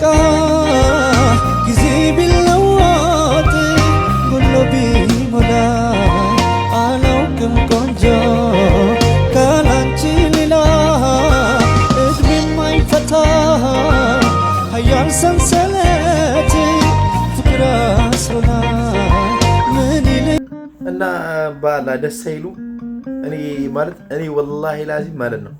ጨረቃ ጊዜ ቢለወጥ ሁሉ ቢሞላ አላውቅም ቆንጆ ካላንቺ ሌላ እድሜ የማይፈታ ሀያል ሰንሰለት ፍቅር አስሮናል ምን ይል እና ባላ ደስ አይሉ እኔ ማለት እኔ ወላሂ ላዚም ማለት ነው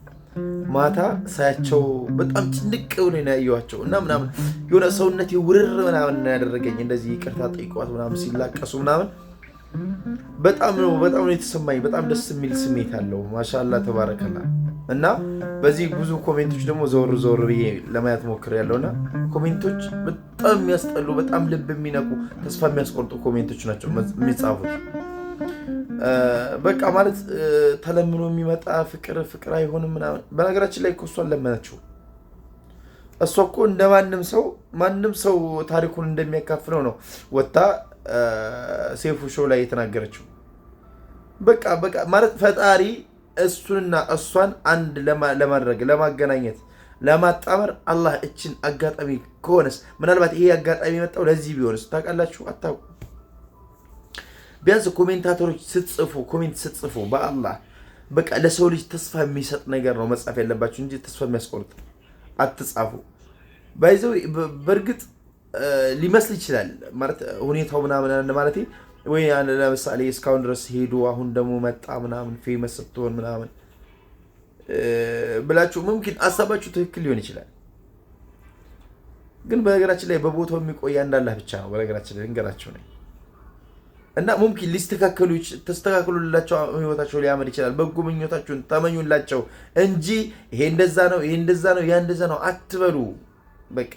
ማታ ሳያቸው በጣም ጭንቅ ብሎ ነው ያየኋቸው እና ምናምን የሆነ ሰውነቴ ውርር ምናምን ያደረገኝ እንደዚህ ይቅርታ ጠይቋት ምናምን ሲላቀሱ ምናምን በጣም ነው የተሰማኝ። በጣም ደስ የሚል ስሜት አለው። ማሻአላህ ተባረከላ። እና በዚህ ብዙ ኮሜንቶች ደግሞ ዞር ብዬ ለማየት ሞክሬያለሁና ኮሜንቶች በጣም የሚያስጠሉ በጣም ልብ የሚነኩ ተስፋ የሚያስቆርጡ ኮሜንቶች ናቸው የሚጻፉት። በቃ ማለት ተለምኖ የሚመጣ ፍቅር አይሆንም ምናምን። በነገራችን ላይ እሷን ለመነችው። እሷ እኮ ማንም ሰው ታሪኩን እንደሚያካፍለው ነው ወጣ ሴፉ ሾው ላይ የተናገረችው። በቃ ማለት ፈጣሪ እሱንና እሷን አንድ ለማድረግ ለማገናኘት ለማጣመር አላህ እችን አጋጣሚ ከሆነስ ምናልባት ይሄ አጋጣሚ የመጣው ለዚህ ቢሆንስ ታውቃላችሁ? አታውቁ። ቢያንስ ኮሜንታተሮች ኮሜንት ስትጽፉ በአላህ በቃ ለሰው ልጅ ተስፋ የሚሰጥ ነገር ነው መጻፍ ያለባችሁ እንጂ ተስፋ የሚያስቆርጥ አትጻፉ። ባይዘው በእርግጥ ሊመስል ይችላል ማለት ሁኔታው ምናምን ማለት ወይ ለምሳሌ እስካሁን ድረስ ሄዶ አሁን ደግሞ መጣ ምናምን ፌመስ ስትሆን ምናምን ብላችሁ ሙምኪን አሳባችሁ ትክክል ሊሆን ይችላል። ግን በነገራችን ላይ በቦታው የሚቆይ አንዳላህ ብቻ ነው። በነገራችን ላይ እንገራችሁ ነው እና ሙምኪን ተስተካክሉላቸው ህይወታቸው ሊያመር ይችላል። በጎ ምኞታችሁን ተመኙላቸው እንጂ ይሄ እንደዛ ነው ያ እንደዛ ነው አትበሉ። በቃ